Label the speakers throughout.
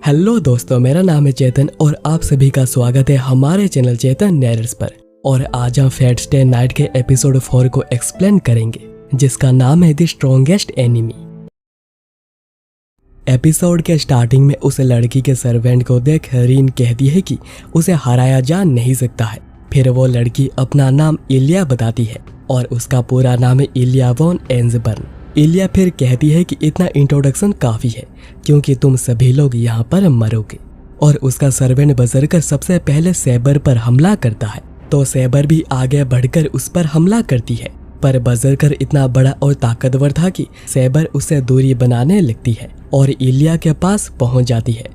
Speaker 1: Hello दोस्तों, मेरा नाम है चेतन और आप सभी का स्वागत है हमारे चैनल चेतन नैरर्स पर। और आज हम फेट्स डे नाइट के एपिसोड 4 को एक्सप्लेन करेंगे, जिसका नाम है द स्ट्रॉन्गेस्ट एनिमी। एपिसोड के स्टार्टिंग में उस लड़की के सर्वेंट को देख रीन कहती है कि उसे हराया जा नहीं सकता है। फिर वो लड़की अपना नाम इलिया बताती है और उसका पूरा नाम है इलिया वॉन एंजबर्न। इलिया फिर कहती है कि इतना इंट्रोडक्शन काफी है क्योंकि तुम सभी लोग यहाँ पर मरोगे। और उसका सर्वेंट बजरकर सबसे पहले सैबर पर हमला करता है, तो सैबर भी आगे बढ़कर उस पर हमला करती है। पर बजरकर इतना बड़ा और ताकतवर था कि सैबर उससे दूरी बनाने लगती है और इलिया के पास पहुंच जाती है।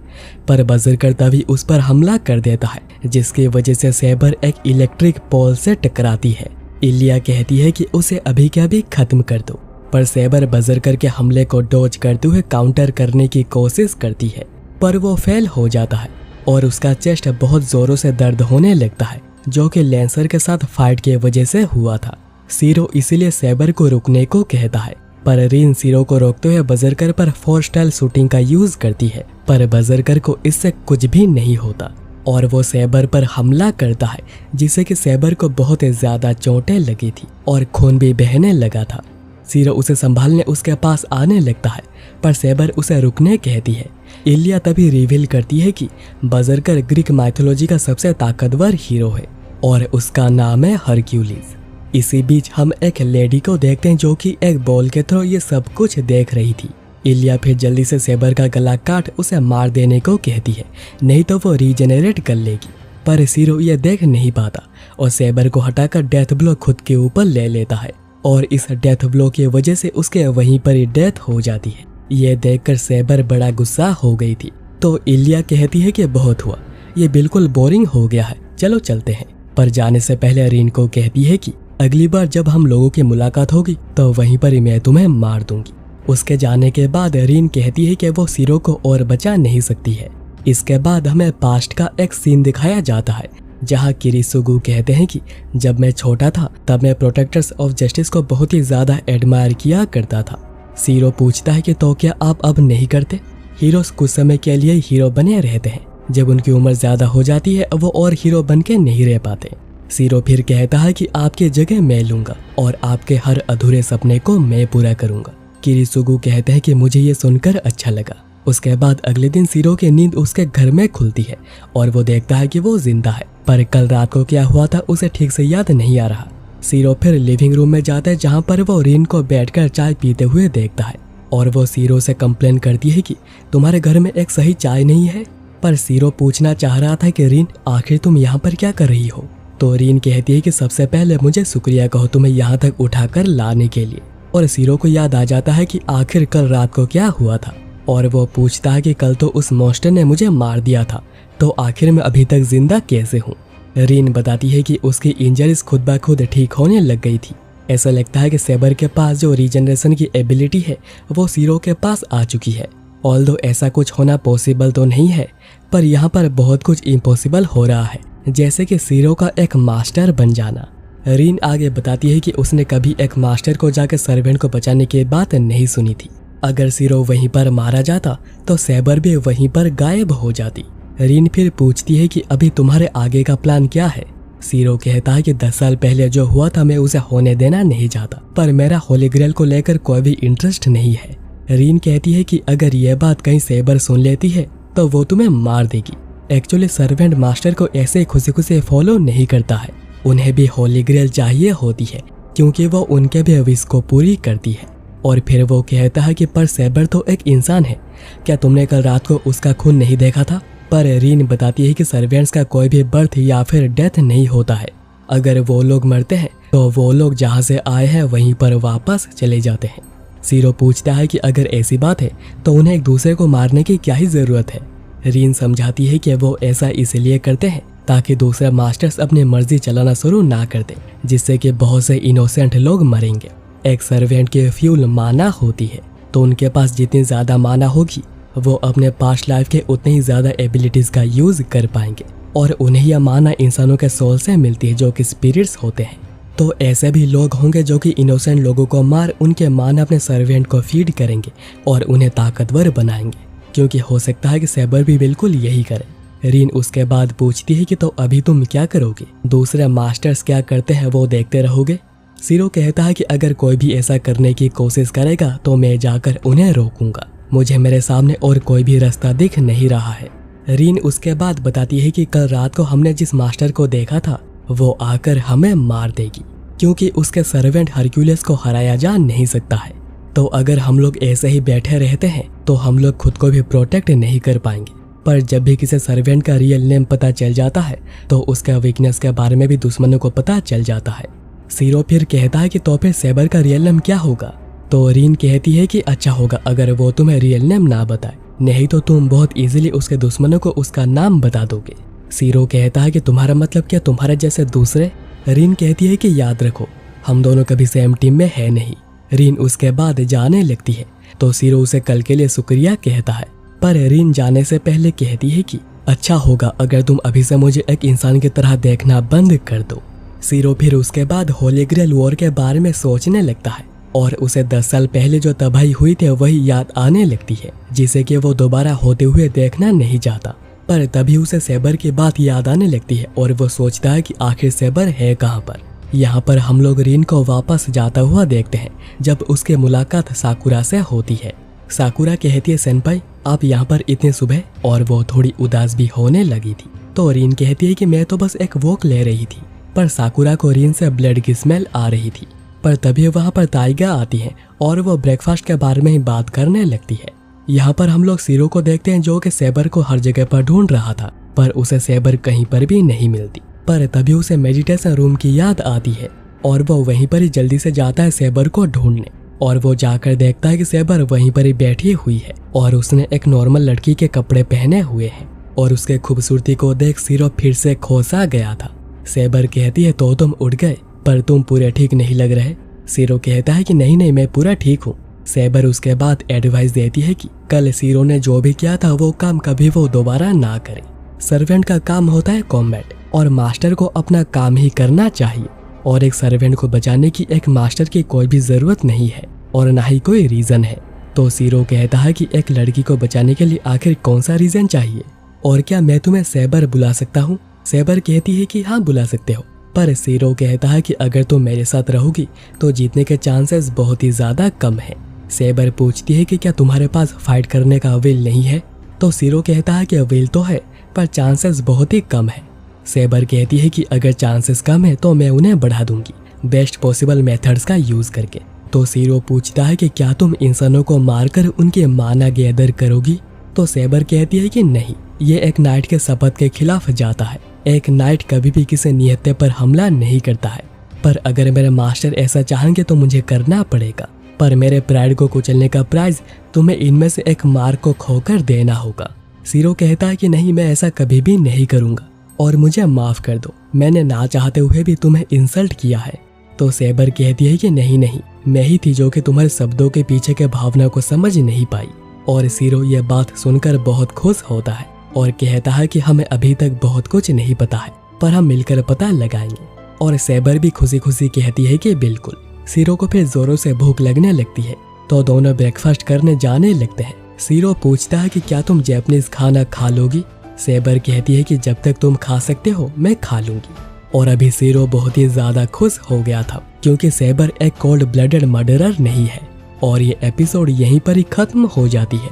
Speaker 1: पर बजरकर तभी उस पर हमला कर देता है, जिसकी वजह से सैबर एक इलेक्ट्रिक पोल से टकराती है। इलिया कहती है कि उसे अभी के अभी खत्म कर दो, पर सैबर बजरकर के हमले को डॉज करते हुए काउंटर करने की कोशिश करती है, पर वो फेल हो जाता है और उसका चेस्ट बहुत जोरों से दर्द होने लगता है, जो कि लैंसर के साथ फाइट की वजह से हुआ था। सीरो इसीलिए सैबर को रुकने को कहता है, पर रीन सीरो को रोकते हुए बजरकर पर 4 स्टाइल शूटिंग का यूज करती है, पर बजरकर को इससे कुछ भी नहीं होता और वो सैबर पर हमला करता है, जिससे कि सैबर को बहुत ज्यादा चोटें लगी थी और खून भी बहने लगा था। सीरो उसे संभालने उसके पास आने लगता है, पर सैबर उसे रुकने कहती है। इलिया तभी रिवील करती है कि बजरकर ग्रीक माइथोलॉजी का सबसे ताकतवर हीरो है और उसका नाम है हरक्यूलिस। इसी बीच हम एक लेडी को देखते हैं जो कि एक बॉल के थ्रू ये सब कुछ देख रही थी। इलिया फिर जल्दी से सैबर का गला काट उसे मार देने को कहती है, नहीं तो वो रीजेनरेट कर लेगी। पर सीरो ये देख नहीं पाता और सैबर को हटाकर डेथ ब्लो खुद के ऊपर ले लेता है और इस डेथ ब्लो की वजह से उसके वहीं पर ही डेथ हो जाती है। ये देखकर सैबर बड़ा गुस्सा हो गई थी, तो इलिया कहती है कि बहुत हुआ, ये बिल्कुल बोरिंग हो गया है, चलो चलते हैं। पर जाने से पहले रीन को कहती है कि अगली बार जब हम लोगों की मुलाकात होगी तो वहीं पर ही मैं तुम्हें मार दूंगी। उसके जाने के बाद रीन कहती है कि वो सीरो को और बचा नहीं सकती है। इसके बाद हमें पास्ट का एक सीन दिखाया जाता है, जहाँ किरीसुगु कहते हैं कि जब मैं छोटा था तब मैं प्रोटेक्टर्स ऑफ जस्टिस को बहुत ही ज्यादा एडमायर किया करता था। सीरो पूछता है कि तो क्या आप अब नहीं करते? हीरोज कुछ समय के लिए हीरो बने रहते हैं, जब उनकी उम्र ज्यादा हो जाती है वो और हीरो बन के नहीं रह पाते। सीरो फिर कहता है कि आपकी जगह मैं लूंगा और आपके हर अधूरे सपने को मैं पूरा करूंगा। किरीसुगु कहते हैं कि मुझे ये सुनकर अच्छा लगा। उसके बाद अगले दिन सीरो की नींद उसके घर में खुलती है और वो देखता है कि वो जिंदा है, पर कल रात को क्या हुआ था उसे ठीक से याद नहीं आ रहा। सीरो फिर लिविंग रूम में जाता है, जहाँ पर वो रीन को बैठकर चाय पीते हुए देखता है और वो सीरो से कंप्लेन करती है कि तुम्हारे घर में एक सही चाय नहीं है। पर सीरो पूछना चाह रहा था कि रीन आखिर तुम यहाँ पर क्या कर रही हो? तो रीन कहती है कि सबसे पहले मुझे शुक्रिया कहो तुम्हें यहाँ तक उठाकर लाने के लिए। और सीरो को याद आ जाता है कि आखिर कल रात को क्या हुआ था और वो पूछता है कि कल तो उस मॉन्स्टर ने मुझे मार दिया था, तो आखिर मैं अभी तक जिंदा कैसे हूँ? रीन बताती है कि उसकी इंजरीज खुद ब खुद ठीक होने लग गई थी। ऐसा लगता है कि सैबर के पास जो रीजनरेशन की एबिलिटी है वो सीरो के पास आ चुकी है। ऑल्दो ऐसा कुछ होना पॉसिबल तो नहीं है, पर यहाँ पर बहुत कुछ इम्पॉसिबल हो रहा है, जैसे कि सीरो का एक मास्टर बन जाना। रीन आगे बताती है कि उसने कभी एक मास्टर को जाकर सर्वेंट को बचाने की बात नहीं सुनी थी। अगर सीरो वहीं पर मारा जाता तो सैबर भी वहीं पर गायब हो जाती। रीन फिर पूछती है कि अभी तुम्हारे आगे का प्लान क्या है? सीरो कहता है कि 10 साल पहले जो हुआ था मैं उसे होने देना नहीं चाहता, पर मेरा होली ग्रेल को लेकर कोई भी इंटरेस्ट नहीं है। रीन कहती है कि अगर यह बात कहीं सैबर सुन लेती है तो वो तुम्हें मार देगी। एक्चुअली सर्वेंट मास्टर को ऐसे खुशी खुशी फॉलो नहीं करता है, उन्हें भी होली ग्रेल चाहिए होती है क्योंकि वो उनके भी विश को पूरी करती है। और फिर वो कहता है कि पर सैबर तो एक इंसान है, क्या तुमने कल रात को उसका खून नहीं देखा था? पर रीन बताती है कि सर्वेंट्स का कोई भी बर्थ या फिर डेथ नहीं होता है। अगर वो लोग मरते हैं तो वो लोग जहाँ से आए हैं वहीं पर वापस चले जाते हैं। सीरो पूछता है कि अगर ऐसी बात है तो उन्हें एक दूसरे को मारने की क्या ही जरूरत है? रीन समझाती है कि वो ऐसा इसलिए करते हैं ताकि दूसरे मास्टर्स अपनी मर्जी चलाना शुरू ना कर दें, जिससे कि बहुत से इनोसेंट लोग मरेंगे। एक सर्वेंट की फ्यूल माना होती है, तो उनके पास जितनी ज्यादा माना होगी वो अपने पास्ट लाइफ के उतनी ही ज्यादा एबिलिटीज का यूज कर पाएंगे और उन्हें यह माना इंसानों के सोल से मिलती है जो कि स्पिरिट्स होते हैं। तो ऐसे भी लोग होंगे जो कि इनोसेंट लोगों को मार उनके माना अपने सर्वेंट को फीड करेंगे और उन्हें ताकतवर बनाएंगे, क्योंकि हो सकता है कि सैबर भी बिल्कुल यही करे। रीन उसके बाद पूछती है कि तो अभी तुम क्या करोगे, दूसरे मास्टर्स क्या करते हैं वो देखते रहोगे। सीरो कहता है कि अगर कोई भी ऐसा करने की कोशिश करेगा तो मैं जाकर उन्हें रोकूंगा, मुझे मेरे सामने और कोई भी रास्ता दिख नहीं रहा है। रीन उसके बाद बताती है कि कल रात को हमने जिस मास्टर को देखा था वो आकर हमें मार देगी, क्योंकि उसके सर्वेंट हरक्यूलियस को हराया जा नहीं सकता है। तो अगर हम लोग ऐसे ही बैठे रहते हैं तो हम लोग खुद को भी प्रोटेक्ट नहीं कर पाएंगे। पर जब भी किसी सर्वेंट का रियल नेम पता चल जाता है तो उसका वीकनेस के बारे में भी दुश्मनों को पता चल जाता है। सीरो फिर कहता है कि तो फिर सैबर का रियल नेम क्या होगा। तो रीन कहती है कि अच्छा होगा अगर वो तुम्हें रियल नेम ना बताए, नहीं तो तुम बहुत इजीली उसके दुश्मनों को उसका नाम बता दोगे। सीरो कहता है कि तुम्हारा मतलब क्या, तुम्हारे जैसे दूसरे। रीन कहती है कि याद रखो हम दोनों कभी सेम टीम में है नहीं। रीन उसके बाद जाने लगती है तो सीरो उसे कल के लिए शुक्रिया कहता है, पर रीन जाने से पहले कहती है कि अच्छा होगा अगर तुम अभी से मुझे एक इंसान की तरह देखना बंद कर दो। सीरो फिर उसके बाद होली ग्रेल वॉर के बारे में सोचने लगता है और उसे 10 साल पहले जो तबाही हुई थी वही याद आने लगती है, जिसे कि वो दोबारा होते हुए देखना नहीं चाहता। पर तभी उसे सैबर की बात याद आने लगती है और वो सोचता है कि आखिर सैबर है कहाँ पर। यहाँ पर हम लोग रीन को वापस जाता हुआ देखते हैं जब उसकी मुलाकात साकुरा से होती है। साकुरा कहती है सेनपाई आप यहाँ पर इतनी सुबह, और वो थोड़ी उदास भी होने लगी थी। तो रीन कहती है कि मैं तो बस एक वॉक ले रही थी, पर साकुरा को रीन से ब्लड की स्मेल आ रही थी। पर तभी वहाँ पर ताइगा आती है और वो ब्रेकफास्ट के बारे में ही बात करने लगती है। यहाँ पर हम लोग सीरो को देखते हैं जो कि सैबर को हर जगह पर ढूंढ रहा था, पर उसे सैबर कहीं पर भी नहीं मिलती। पर तभी उसे मेडिटेशन रूम की याद आती है और वो वहीं पर ही जल्दी से जाता है सैबर को ढूंढने। और वो जाकर देखता है कि सैबर वहीं पर ही बैठी हुई है और उसने एक नॉर्मल लड़की के कपड़े पहने हुए हैं और उसके खूबसूरती को देख सीरो फिर से खोसा गया था। सैबर कहती है तो तुम उठ गए, पर तुम पूरे ठीक नहीं लग रहे। सीरो कहता है कि नहीं मैं पूरा ठीक हूँ। सैबर उसके बाद एडवाइस देती है कि कल सीरो ने जो भी किया था वो काम कभी वो दोबारा ना करे। सर्वेंट का काम होता है कॉम्बैट और मास्टर को अपना काम ही करना चाहिए, और एक सर्वेंट को बचाने की एक मास्टर की कोई भी जरूरत नहीं है और ना ही कोई रीजन है। तो सीरो कहता है कि एक लड़की को बचाने के लिए आखिर कौन सा रीजन चाहिए, और क्या मैं तुम्हें सैबर बुला सकता हूँ। सैबर कहती है कि हाँ बुला सकते हो, पर सीरो कहता है कि अगर तुम मेरे साथ रहोगी तो जीतने के चांसेस बहुत ही ज्यादा कम है। सैबर पूछती है कि क्या तुम्हारे पास फाइट करने का विल नहीं है। तो सीरो कहता है कि विल तो है पर चांसेस बहुत ही कम है। सैबर कहती है कि अगर चांसेस कम है तो मैं उन्हें बढ़ा दूंगी बेस्ट पॉसिबल मेथड्स का यूज करके। तो सीरो पूछता है कि क्या तुम इंसानों को मारकर उनके माना गैदर करोगी। तो सैबर कहती है कि नहीं, ये एक नाइट के शपथ के खिलाफ जाता है। एक नाइट कभी भी किसी निहत्थे पर हमला नहीं करता है, पर अगर मेरे मास्टर ऐसा चाहेंगे तो मुझे करना पड़ेगा। पर मेरे प्राइड को कुचलने का प्राइज तुम्हें इनमें से एक मार्क को खोकर देना होगा। सीरो कहता है कि नहीं, मैं ऐसा कभी भी नहीं करूंगा और मुझे माफ कर दो, मैंने ना चाहते हुए भी तुम्हें इंसल्ट किया है। तो सैबर कहती है कि नहीं, मैं ही थी जो कि तुम्हारे शब्दों के पीछे के भावना को समझ नहीं पाई। और सीरो ये बात सुनकर बहुत खुश होता है और कहता है कि हमें अभी तक बहुत कुछ नहीं पता है, पर हम मिलकर पता लगाएंगे। और सैबर भी खुशी खुशी कहती है कि बिल्कुल। सीरो को फिर जोरों से भूख लगने लगती है तो दोनों ब्रेकफास्ट करने जाने लगते हैं। सीरो पूछता है कि क्या तुम जैपनीज खाना खा लोगी। सैबर कहती है कि जब तक तुम खा सकते हो मैं खा लूंगी। और अभी सीरो बहुत ही ज्यादा खुश हो गया था क्योंकि सैबर एक कोल्ड ब्लडेड मर्डरर नहीं है। और ये एपिसोड यहीं पर ही खत्म हो जाती है।